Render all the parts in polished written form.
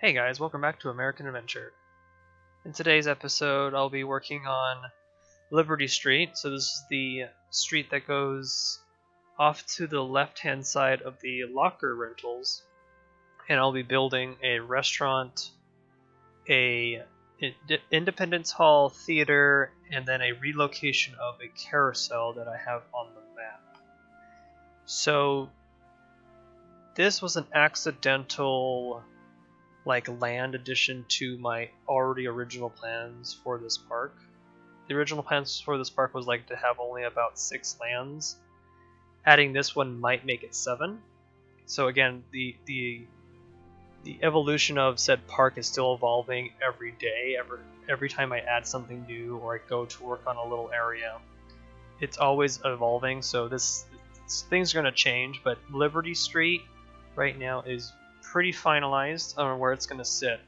Hey guys, welcome back to American Adventure. In today's episode, I'll be working on Liberty Street. So this is the street that goes off to the left-hand side of the locker rentals, and I'll be building a restaurant, a Independence Hall theater, and then a relocation of a carousel that I have on the map. So this was an accidental land addition to my already original plans for this park. The original plans for this park was to have only about 6 lands. Adding this one might make it 7. So again, the evolution of said park is still evolving every day. Every time I add something new or I go to work on a little area, it's always evolving. So things are going to change, but Liberty Street right now is pretty finalized on where it's going to sit,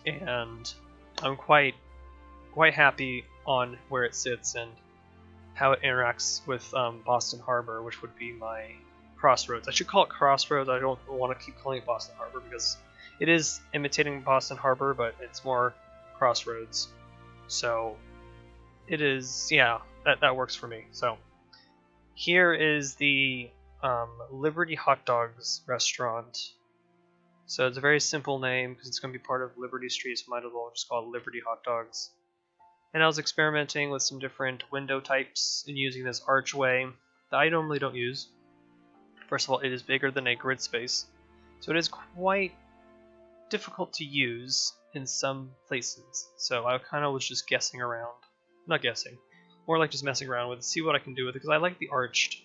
and I'm quite happy on where it sits and how it interacts with Boston Harbor, which would be my crossroads. I should call it Crossroads. I don't want to keep calling it Boston Harbor because it is imitating Boston Harbor, but it's more Crossroads. So it is, yeah, that works for me. So here is the Liberty Hot Dogs restaurant. So it's a very simple name because it's going to be part of Liberty Street, so might as well just call it Liberty Hot Dogs. And I was experimenting with some different window types and using this archway that I normally don't use. First of all, it is bigger than a grid space, so it is quite difficult to use in some places. So I kind of was just guessing around. Not guessing, more like just messing around with it, see what I can do with it, because I like the arched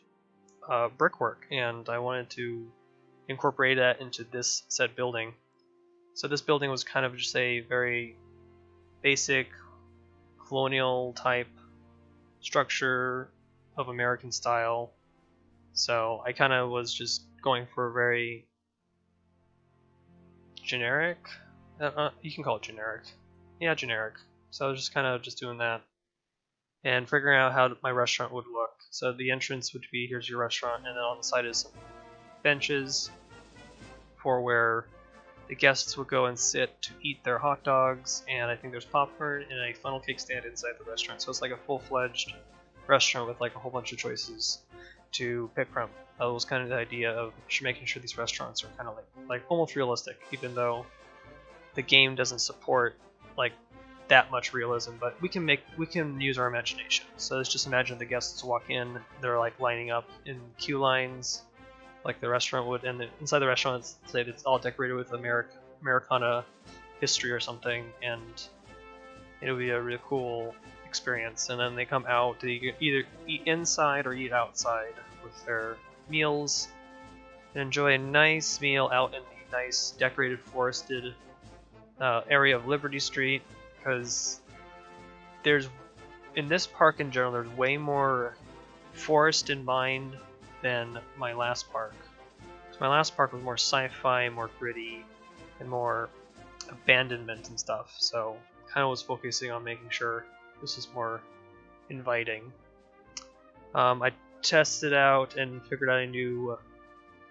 brickwork, and I wanted to incorporate that into this said building. So this building was kind of just a very basic colonial type structure of American style. So I kind of was just going for a very generic, you can call it generic. Yeah, generic. So I was just kind of just doing that and figuring out how my restaurant would look. So the entrance would be, here's your restaurant, and then on the side is some benches for where the guests would go and sit to eat their hot dogs, and I think there's popcorn and a funnel cake stand inside the restaurant. So it's like a full-fledged restaurant with a whole bunch of choices to pick from. That was kind of the idea of making sure these restaurants are kind of like almost realistic, even though the game doesn't support that much realism, but we can use our imagination. So let's just imagine the guests walk in, they're lining up in queue lines like the restaurant would, and inside the restaurant it's all decorated with Americana history or something, and it'll be a really cool experience. And then they come out to either eat inside or eat outside with their meals and enjoy a nice meal out in the nice decorated forested area of Liberty Street, because in this park in general, there's way more forest in mind than my last park. My last park was more sci-fi, more gritty, and more abandonment and stuff. So kind of was focusing on making sure this is more inviting. I tested out and figured out a new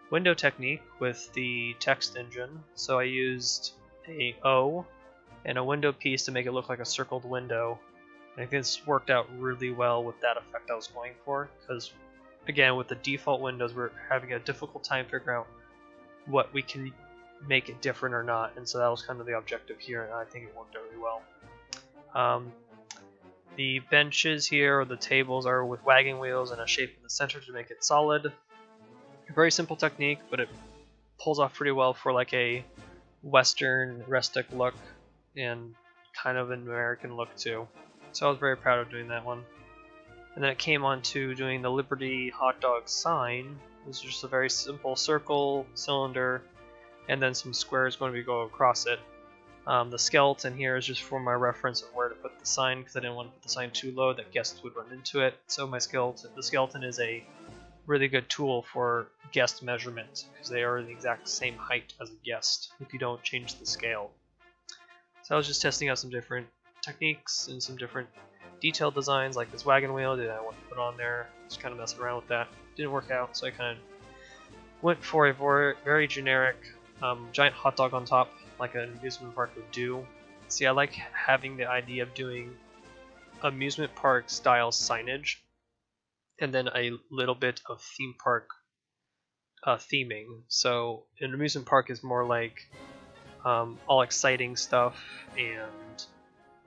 window technique with the text engine. So I used a O and a window piece to make it look like a circled window. I think this worked out really well with that effect I was going for, because again, with the default windows, we're having a difficult time figuring out what we can make it different or not, and so that was kind of the objective here, and I think it worked out really well. The benches here, or the tables, are with wagging wheels and a shape in the center to make it solid. A very simple technique, but it pulls off pretty well for a Western rustic look and kind of an American look too. So I was very proud of doing that one. And then it came on to doing the Liberty Hot Dog sign. This is just a very simple circle, cylinder, and then some squares going to go across it. The skeleton here is just for my reference of where to put the sign, because I didn't want to put the sign too low that guests would run into it. So the skeleton is a really good tool for guest measurement, because they are the exact same height as a guest if you don't change the scale. So I was just testing out some different techniques and some different detailed designs, like this wagon wheel that I want to put on there. Just kind of messing around with that. Didn't work out, so I kind of went for a very generic giant hot dog on top, like an amusement park would do. See, I like having the idea of doing amusement park style signage, and then a little bit of theme park theming. So an amusement park is more like all exciting stuff, and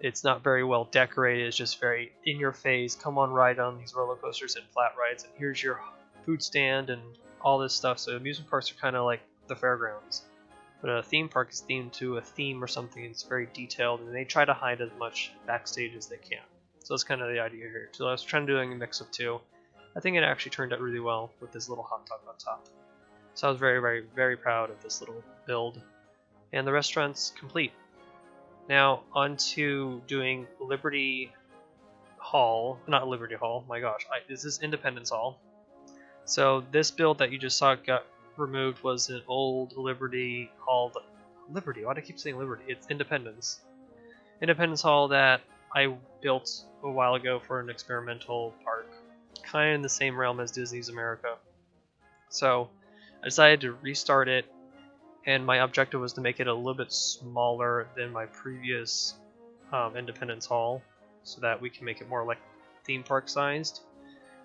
it's not very well decorated. It's just very in your face. Come on, ride on these roller coasters and flat rides, and here's your food stand and all this stuff. So amusement parks are kind of like the fairgrounds, but a theme park is themed to a theme or something. It's very detailed, and they try to hide as much backstage as they can. So that's kind of the idea here. So I was trying to do a mix of two. I think it actually turned out really well with this little hot dog on top. So I was very, very, very proud of this little build. And the restaurant's complete. Now on to doing Liberty Hall, not Liberty Hall, my gosh, this is Independence Hall. So this build that you just saw got removed was an old Liberty Hall, Liberty, why do I keep saying Liberty? It's Independence. Independence Hall that I built a while ago for an experimental park, kind of in the same realm as Disney's America. So I decided to restart it, and my objective was to make it a little bit smaller than my previous Independence Hall, so that we can make it more like theme park sized.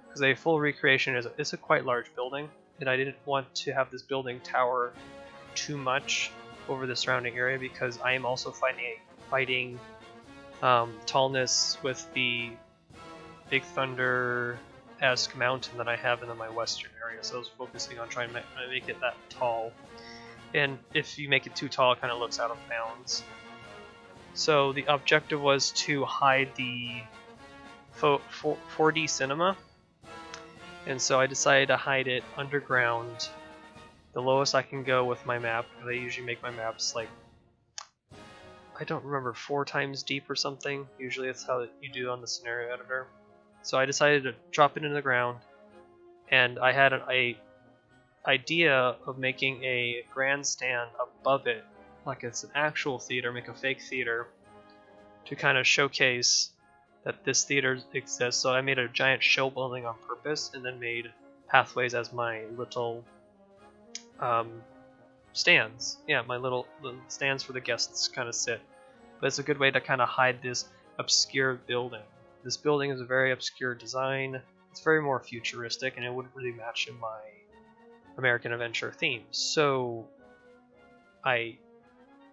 Because a full recreation is a quite large building, and I didn't want to have this building tower too much over the surrounding area, because I am also fighting tallness with the Big Thunder-esque mountain that I have in my western area. So I was focusing on trying to make it that tall. And if you make it too tall, it kind of looks out of bounds. So the objective was to hide the 4D cinema, and so I decided to hide it underground, the lowest I can go with my map. I usually make my maps like, I don't remember, 4 times deep or something. Usually that's how you do on the scenario editor. So I decided to drop it into the ground, and I had an idea of making a grandstand above it, like it's an actual theater, make a fake theater, to kind of showcase that this theater exists. So I made a giant show building on purpose, and then made pathways as my little stands. Yeah, my little stands for the guests kind of sit. But it's a good way to kind of hide this obscure building. This building is a very obscure design. It's very more futuristic, and it wouldn't really match in my American Adventure theme. So I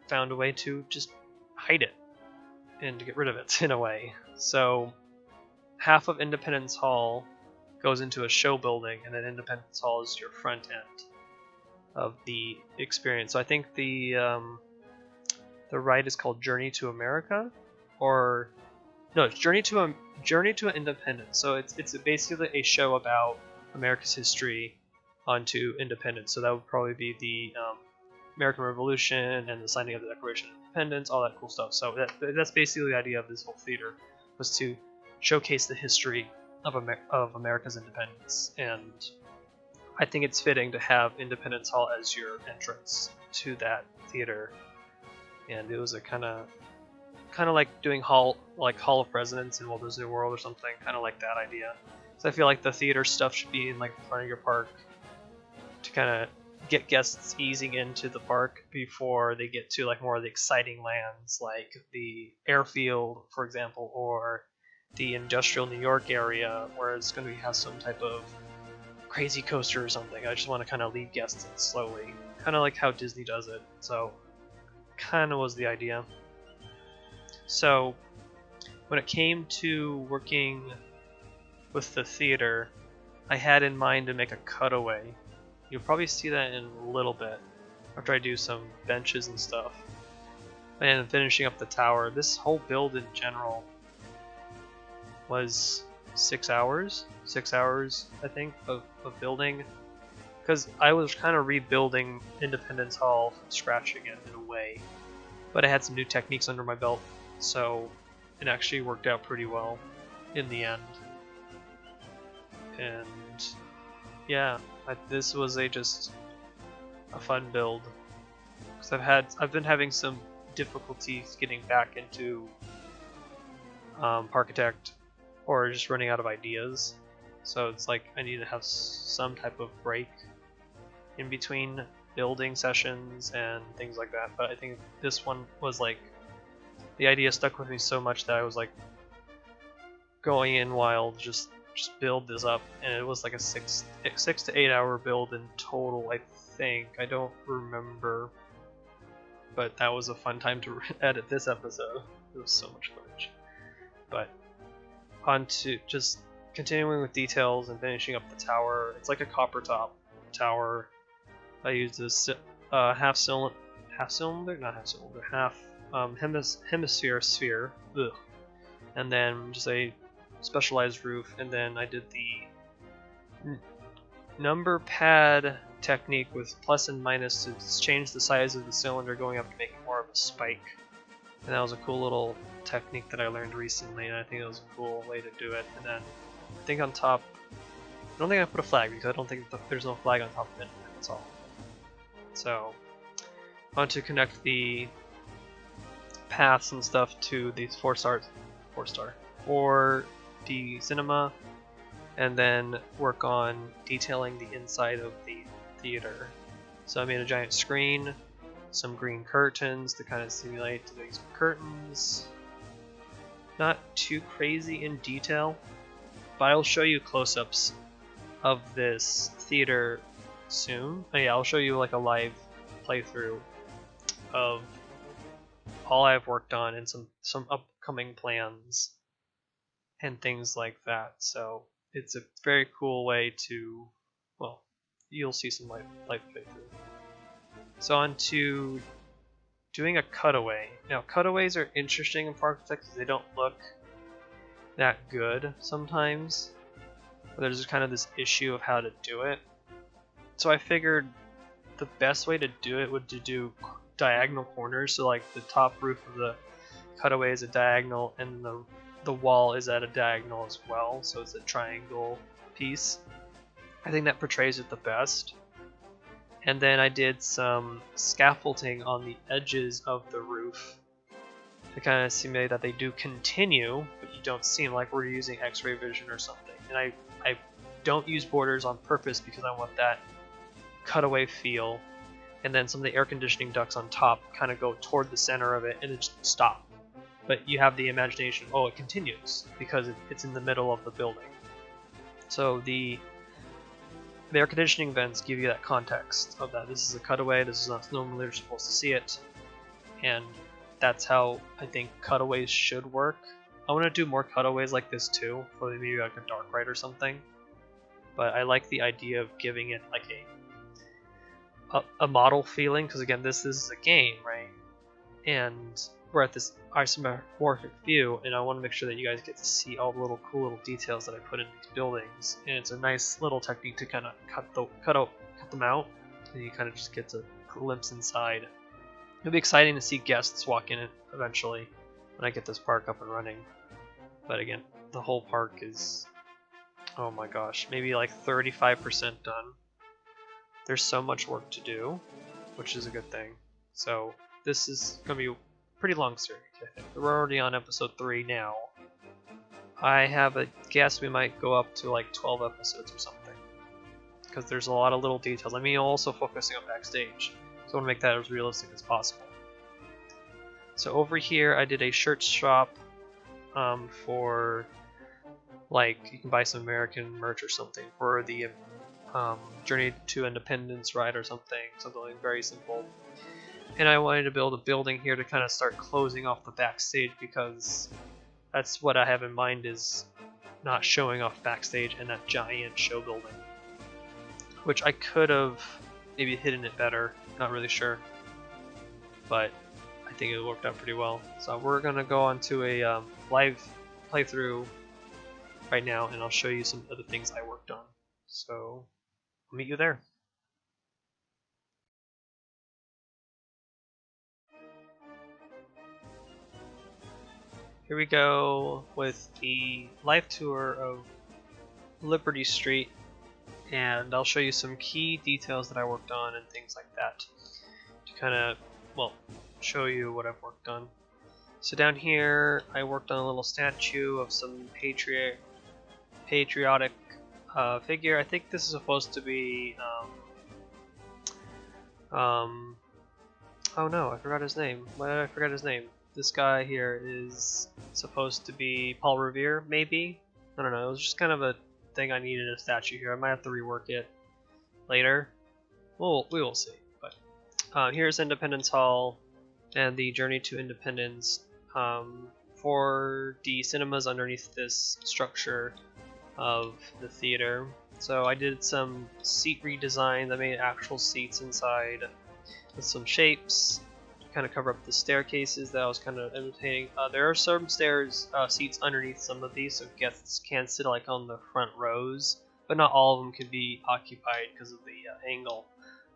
found a way to just hide it and to get rid of it in a way. So half of Independence Hall goes into a show building, and then Independence Hall is your front end of the experience. So I think the ride is called Journey to America, or no, it's Journey to Independence. So it's basically a show about America's history onto independence. So that would probably be the American Revolution and the signing of the Declaration of Independence, all that cool stuff. So that's basically the idea of this whole theater, was to showcase the history of America's independence. And I think it's fitting to have Independence Hall as your entrance to that theater. And it was a kind of like doing Hall of Presidents in Walt Disney World or something, kind of like that idea. So I feel like the theater stuff should be in like the front of your park to kind of get guests easing into the park before they get to like more of the exciting lands, like the airfield, for example, or the industrial New York area, where it's going to have some type of crazy coaster or something. I just want to kind of lead guests in slowly, kind of like how Disney does it. So kind of was the idea. So when it came to working with the theater, I had in mind to make a cutaway. You'll probably see that in a little bit after I do some benches and stuff. And finishing up the tower. This whole build in general was 6 hours. 6 hours, I think, of building. Because I was kind of rebuilding Independence Hall from scratch again in a way. But I had some new techniques under my belt, so it actually worked out pretty well in the end. And yeah, this was just a fun build, because I've been having some difficulties getting back into Parkitect, or just running out of ideas. So it's like I need to have some type of break in between building sessions and things like that. But I think this one was like, the idea stuck with me so much that I was like going in wild, just build this up, and it was like a 6 to 8 hour build in total, I think. I don't remember, but that was a fun time to edit this episode. It was so much footage. But on to just continuing with details and finishing up the tower. It's like a copper top tower. I used this half hemisphere sphere, ugh. And then just a specialized roof, and then I did the number pad technique with plus and minus to change the size of the cylinder going up to make it more of a spike. And that was a cool little technique that I learned recently, and I think it was a cool way to do it. And then I think on top, I don't think I put a flag because I don't think there's no flag on top of it. That's all. So I want to connect the paths and stuff to these 4D cinema, and then work on detailing the inside of the theater. So I made a giant screen, some green curtains to kind of simulate these curtains. Not too crazy in detail, but I'll show you close-ups of this theater soon. Oh, yeah, I'll show you like a live playthrough of all I've worked on and some upcoming plans and things like that. So it's a very cool way to, well, you'll see some live playthrough. So on to doing a cutaway. Now cutaways are interesting in Parkitect because they don't look that good sometimes. But there's kind of this issue of how to do it. So I figured the best way to do it would to do diagonal corners. So like the top roof of the cutaway is a diagonal, and the wall is at a diagonal as well, so it's a triangle piece. I think that portrays it the best. And then I did some scaffolding on the edges of the roof to kind of simulate that they do continue, but you don't seem like we're using X-ray vision or something. And I don't use borders on purpose because I want that cutaway feel. And then some of the air conditioning ducts on top kind of go toward the center of it and it just stop. But you have the imagination, oh, it continues because it's in the middle of the building. So the air conditioning vents give you that context of that. This is a cutaway, this is not normally you're supposed to see it. And that's how I think cutaways should work. I want to do more cutaways like this too, for maybe like a dark ride or something. But I like the idea of giving it like a model feeling, because again, this is a game, right? And we're at this isomorphic view, and I want to make sure that you guys get to see all the little cool little details that I put in these buildings. And it's a nice little technique to kind of cut them out, and you kind of just get a glimpse inside. It'll be exciting to see guests walk in it eventually when I get this park up and running. But again, the whole park is, oh my gosh, maybe like 35% done. There's so much work to do, which is a good thing. So this is going to be a pretty long series, I think. We're already on episode 3 now. I have a guess we might go up to like 12 episodes or something, because there's a lot of little details. I mean, also focusing on backstage, so I want to make that as realistic as possible. So over here I did a shirt shop for, like, you can buy some American merch or something for the Journey to Independence ride or something like very simple. And I wanted to build a building here to kind of start closing off the backstage, because that's what I have in mind, is not showing off backstage and that giant show building, which I could have maybe hidden it better, not really sure, but I think it worked out pretty well. So we're gonna go on to a live playthrough right now, and I'll show you some other things I worked on. So I'll meet you there. Here we go with the live tour of Liberty Street, and I'll show you some key details that I worked on and things like that to kind of, well, show you what I've worked on. So down here I worked on a little statue of some patriotic figure. I think this is supposed to be Oh no, I forgot his name. Why did I forget his name? This guy here is supposed to be Paul Revere, maybe? I don't know, it was just kind of a thing I needed a statue here. I might have to rework it later. We will see. But here's Independence Hall and the Journey to Independence. For the cinemas underneath this structure of the theater. So I did some seat redesigns. I made actual seats inside with some shapes to kind of cover up the staircases that I was kind of imitating. There are some seats underneath some of these, so guests can sit like on the front rows, but not all of them can be occupied because of the angle.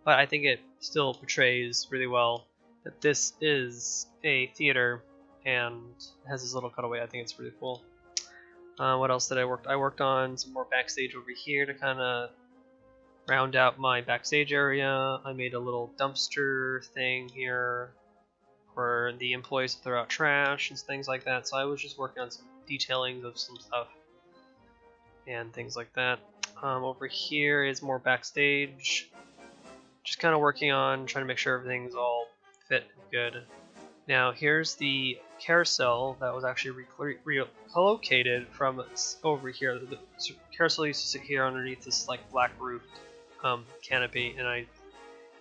But I think it still portrays really well that this is a theater and has this little cutaway. I think it's really cool. What else did I work? I worked on some more backstage over here to kind of round out my backstage area. I made a little dumpster thing here for the employees to throw out trash and things like that. So I was just working on some detailing of some stuff and things like that. Over here is more backstage. Just kind of working on trying to make sure everything's all fit and good. Now here's the carousel that was actually relocated from over here. The carousel used to sit here underneath this like black roofed canopy, and I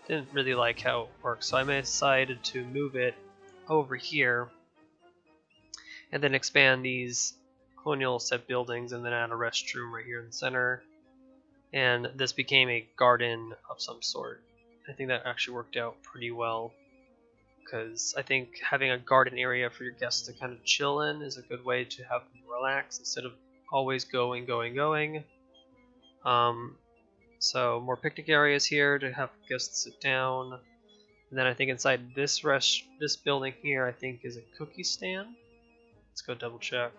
didn't really like how it worked, so I decided to move it over here and then expand these colonial set buildings and then add a restroom right here in the center, and this became a garden of some sort. I think that actually worked out pretty well, because I think having a garden area for your guests to kind of chill in is a good way to have them relax instead of always going. So more picnic areas here to have guests sit down. And then I think inside this building here, I think is a cookie stand. Let's go double check.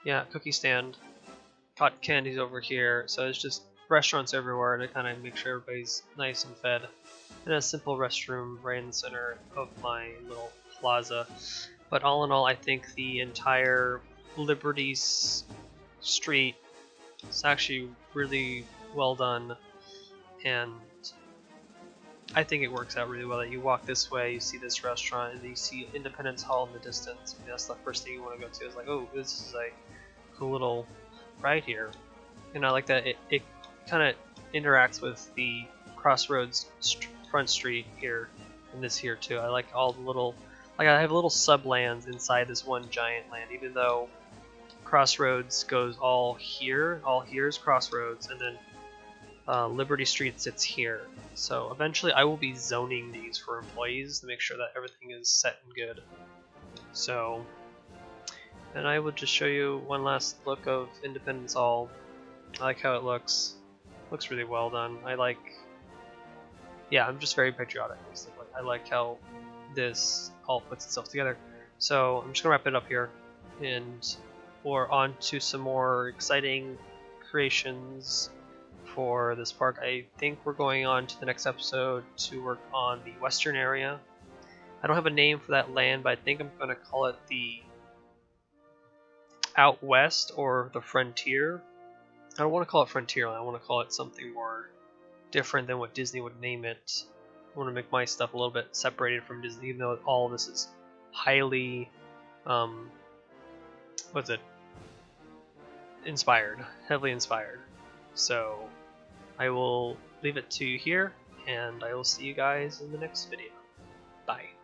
Yeah, cookie stand. Cotton candies over here. So it's just restaurants everywhere to kind of make sure everybody's nice and fed. And a simple restroom right in the center of my little plaza. But all in all, I think the entire Liberty Street is actually really well done, and I think it works out really well that you walk this way, you see this restaurant, and you see Independence Hall in the distance. And that's the first thing you want to go to. It's like, oh, this is like a cool little ride here. And I like that it kind of interacts with the Crossroads front street here and this here too. I like all the little, like I have little sublands inside this one giant land, even though Crossroads goes all here is Crossroads, and then Liberty Street sits here. So eventually I will be zoning these for employees to make sure that everything is set and good. So, and I would just show you one last look of Independence Hall. I like how it looks. Looks really well done. Yeah, I'm just very patriotic. I like how this all puts itself together. So I'm just gonna wrap it up here, and we're on to some more exciting creations for this park. I think we're going on to the next episode to work on the western area. I don't have a name for that land, but I think I'm gonna call it the Out West or the Frontier. I don't want to call it Frontierland. I want to call it something more different than what Disney would name it. I want to make my stuff a little bit separated from Disney, even though all of this is highly, heavily inspired. So I will leave it to you here, and I will see you guys in the next video. Bye.